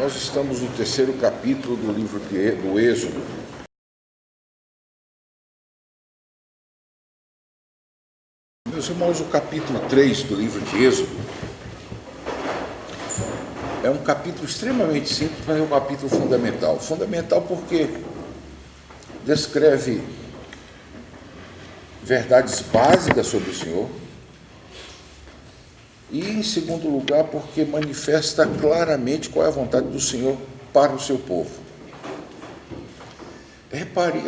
Nós estamos no terceiro capítulo do livro do Êxodo. Meus irmãos, o capítulo 3 do livro de Êxodo é um capítulo extremamente simples, mas é um capítulo fundamental. Fundamental porque descreve verdades básicas sobre o Senhor e, em segundo lugar, porque manifesta claramente qual é a vontade do Senhor para o seu povo. Repare,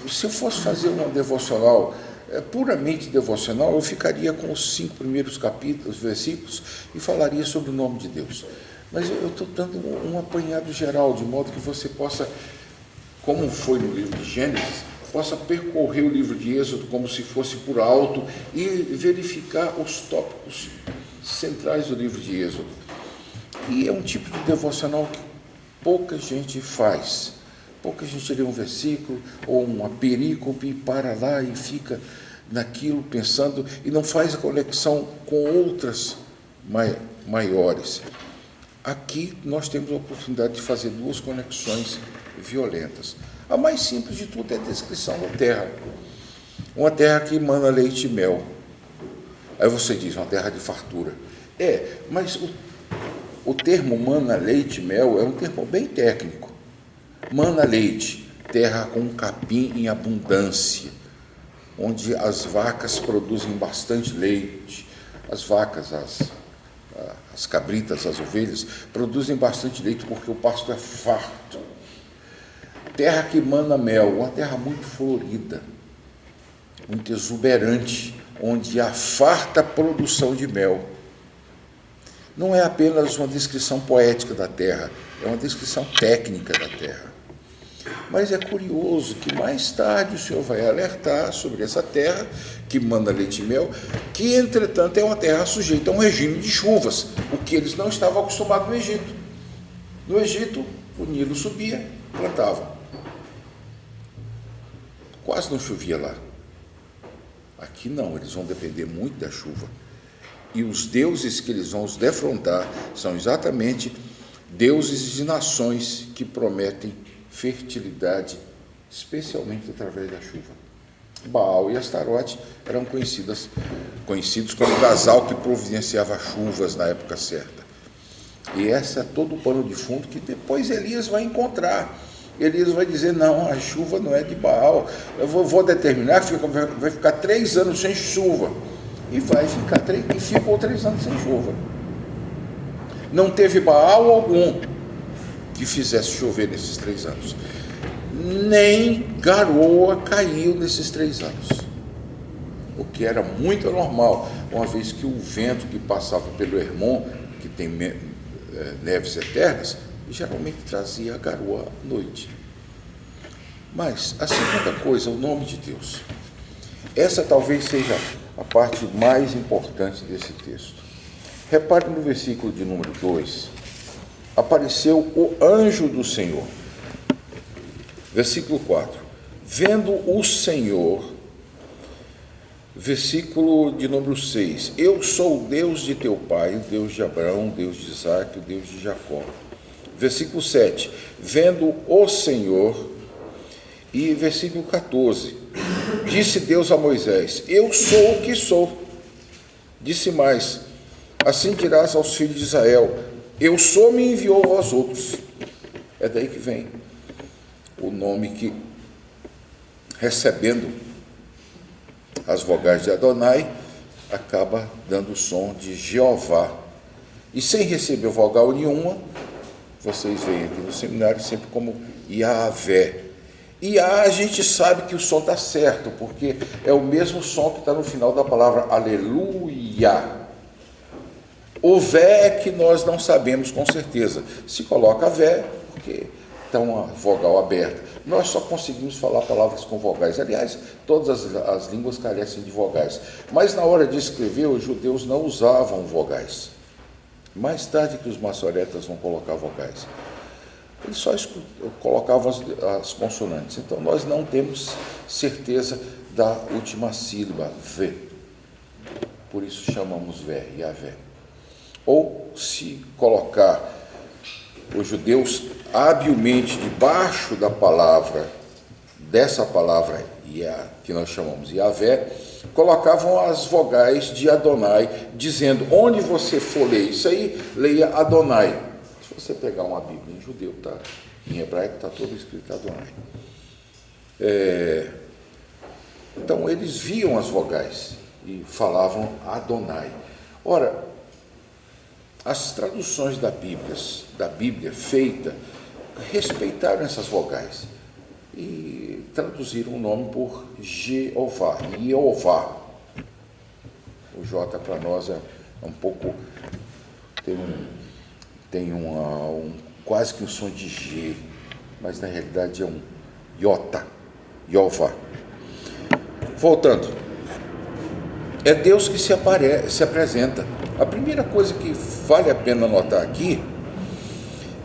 se eu fosse fazer uma devocional, puramente devocional, eu ficaria com os 5 primeiros capítulos, versículos, e falaria sobre o nome de Deus. Mas eu estou dando um apanhado geral, de modo que você possa, como foi no livro de Gênesis, possa percorrer o livro de Êxodo como se fosse por alto e verificar os tópicos centrais do livro de Êxodo. E é um tipo de devocional que pouca gente faz. Pouca gente lê um versículo ou uma perícope e para lá e fica naquilo pensando e não faz a conexão com outras maiores. Aqui nós temos a oportunidade de fazer 2 conexões violentas. A mais simples de tudo é a descrição da terra. Uma terra que emana leite e mel. Aí você diz, uma terra de fartura. Mas o termo mana, leite e mel é um termo bem técnico. Mana leite, terra com capim em abundância, onde as vacas produzem bastante leite. As vacas, as cabritas, as ovelhas, produzem bastante leite porque o pasto é farto. Terra que mana mel, uma terra muito florida, muito exuberante, onde há farta produção de mel. Não é apenas uma descrição poética da terra, é uma descrição técnica da terra. Mas é curioso que mais tarde o Senhor vai alertar sobre essa terra que mana leite e mel, que entretanto é uma terra sujeita a um regime de chuvas, o que eles não estavam acostumados no Egito. No Egito, o Nilo subia, plantavam. Quase não chovia lá. Aqui não, eles vão depender muito da chuva. E os deuses que eles vão os defrontar são exatamente deuses de nações que prometem fertilidade, especialmente através da chuva. Baal e Astarote eram conhecidos como o casal que providenciava chuvas na época certa. E esse é todo o pano de fundo que depois Elias vai encontrar. Elias vai dizer, não, a chuva não é de Baal, eu vou determinar, vai ficar 3 anos sem chuva, e ficou 3 anos sem chuva. Não teve Baal algum que fizesse chover nesses 3 anos, nem garoa caiu nesses 3 anos, o que era muito normal, uma vez que o vento que passava pelo Hermon, que tem neves eternas, geralmente trazia a garoa à noite. Mas a segunda coisa, o nome de Deus. Essa talvez seja a parte mais importante desse texto. Repare no versículo de número 2. Apareceu o anjo do Senhor. Versículo 4. Vendo o Senhor. Versículo de número 6. Eu sou o Deus de teu pai, o Deus de Abraão, o Deus de Isaque, o Deus de Jacó. Versículo 7, vendo o Senhor, e versículo 14, disse Deus a Moisés, eu sou o que sou. Disse mais, assim dirás aos filhos de Israel, eu sou me enviou aos outros. É daí que vem o nome que, recebendo as vogais de Adonai, acaba dando o som de Jeová. E sem receber vogal nenhuma, vocês veem aqui no seminário sempre como Yahvé. E a gente sabe que o som está certo, porque é o mesmo som que está no final da palavra aleluia. O vé é que nós não sabemos com certeza. Se coloca vé, porque está uma vogal aberta. Nós só conseguimos falar palavras com vogais. Aliás, todas as línguas carecem de vogais. Mas na hora de escrever, os judeus não usavam vogais. Mais tarde que os maçoretas vão colocar vogais. Eles só colocavam as consoantes. Então, nós não temos certeza da última sílaba, V. Por isso chamamos Vé, Yahvé. Ou, se colocar os judeus habilmente, debaixo da palavra, dessa palavra que nós chamamos Yahvé, colocavam as vogais de Adonai, dizendo: onde você for ler isso aí, leia Adonai. Se você pegar uma Bíblia em judeu, tá? Em hebraico está todo escrito Adonai. Então eles viam as vogais e falavam Adonai. Ora, as traduções da Bíblia feita, respeitaram essas vogais e traduziram o nome por Jeová, Jeová. O J para nós é um pouco, tem quase que um som de G, mas na realidade é um Iota, Jeová. Voltando, é Deus que se apresenta. A primeira coisa que vale a pena notar aqui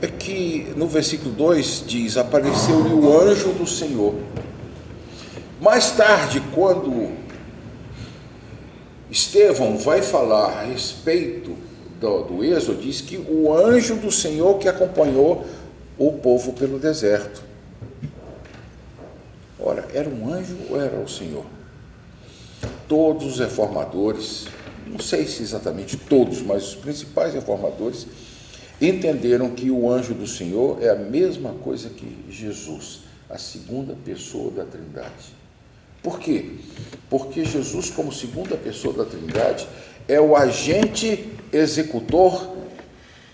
é que no versículo 2 diz: apareceu-lhe o anjo do Senhor. Mais tarde, quando Estevão vai falar a respeito do Êxodo, diz que o anjo do Senhor que acompanhou o povo pelo deserto. Ora, era um anjo ou era o Senhor? Todos os reformadores, não sei se exatamente todos, mas os principais reformadores entenderam que o anjo do Senhor é a mesma coisa que Jesus, a segunda pessoa da Trindade. Por quê? Porque Jesus, como segunda pessoa da Trindade, é o agente executor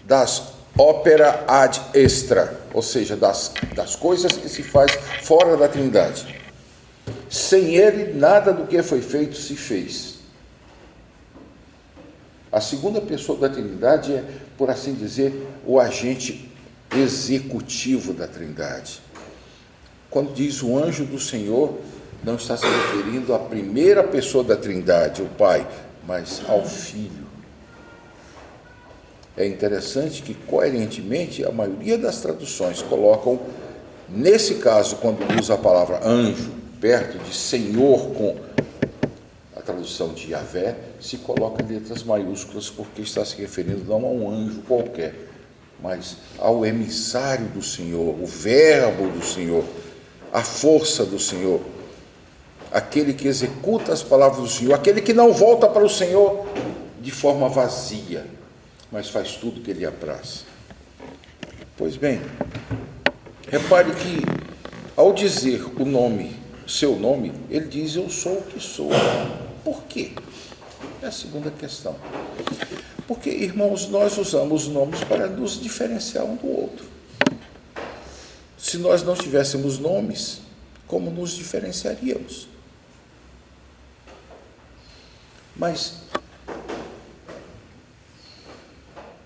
das opera ad extra, ou seja, das coisas que se faz fora da Trindade. Sem ele, nada do que foi feito se fez. A segunda pessoa da Trindade é, por assim dizer, o agente executivo da Trindade. Quando diz o anjo do Senhor, não está se referindo à primeira pessoa da Trindade, o Pai, mas ao Filho. É interessante que, coerentemente, a maioria das traduções colocam, nesse caso, quando usa a palavra anjo, perto de Senhor, com a tradução de Yahvé, se coloca em letras maiúsculas, porque está se referindo não a um anjo qualquer, mas ao emissário do Senhor, o verbo do Senhor, a força do Senhor, aquele que executa as palavras do Senhor, aquele que não volta para o Senhor de forma vazia, mas faz tudo que ele apraz. Pois bem, repare que, ao dizer o nome, seu nome, ele diz: eu sou o que sou. Por quê? É a segunda questão. Porque, irmãos, nós usamos nomes para nos diferenciar um do outro. Se nós não tivéssemos nomes, como nos diferenciaríamos? Mas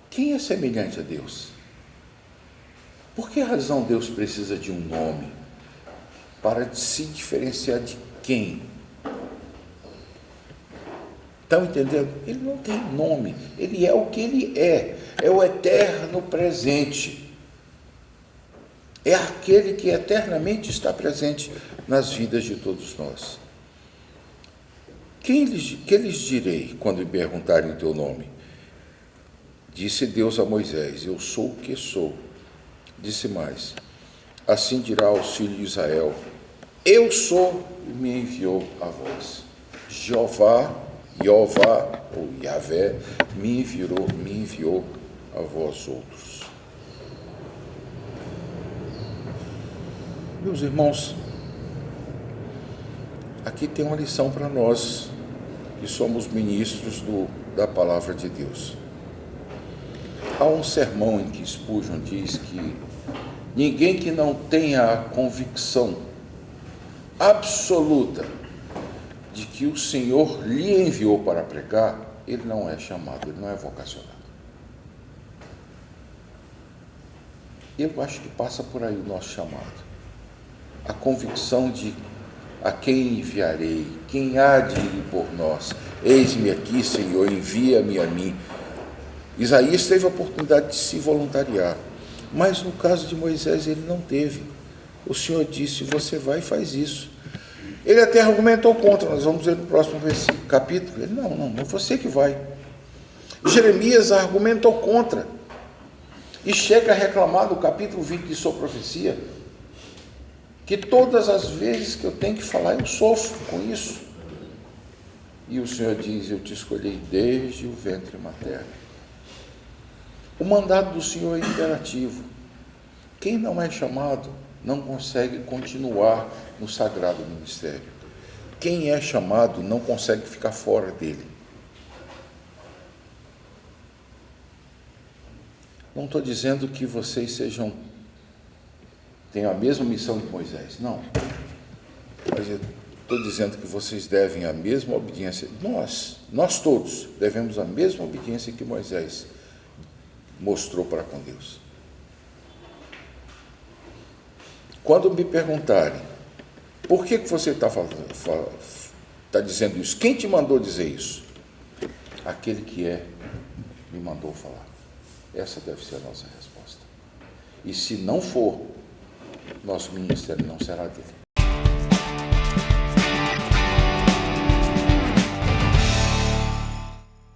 quem é semelhante a Deus? Por que razão Deus precisa de um nome? Para se diferenciar de quem? Estão entendendo? Ele não tem nome, ele é o que ele é o eterno presente, é aquele que eternamente está presente nas vidas de todos nós. Que lhes direi quando me perguntarem o teu nome? Disse Deus a Moisés: eu sou o que sou. Disse mais: assim dirá aos filhos de Israel: eu sou e me enviou a vós. Jeová ou Yahvé me enviou a vós outros. Meus irmãos, aqui tem uma lição para nós que somos ministros da palavra de Deus. Há um sermão em que Spurgeon diz que ninguém que não tenha a convicção absoluta de que o Senhor lhe enviou para pregar, ele não é chamado, ele não é vocacionado. Eu acho que passa por aí o nosso chamado. A convicção de a quem enviarei, quem há de ir por nós. Eis-me aqui, Senhor, envia-me a mim. Isaías teve a oportunidade de se voluntariar, mas no caso de Moisés ele não teve. O Senhor disse: você vai e faz isso. Ele até argumentou contra, nós vamos ver no próximo capítulo. Ele: não é você que vai. Jeremias argumentou contra. e chega a reclamar no capítulo 20 de sua profecia, que todas as vezes que eu tenho que falar, eu sofro com isso. E o Senhor diz: eu te escolhi desde o ventre materno. O mandado do Senhor é imperativo. Quem não é chamado não consegue continuar no sagrado ministério. Quem é chamado não consegue ficar fora dele. Não estou dizendo que vocês tenham a mesma missão que Moisés, não. Mas eu estou dizendo que vocês devem a mesma obediência. Nós todos devemos a mesma obediência que Moisés mostrou para com Deus. Quando me perguntarem, por que você está dizendo isso? Quem te mandou dizer isso? Aquele que me mandou falar. Essa deve ser a nossa resposta. E se não for, nosso ministério não será dele.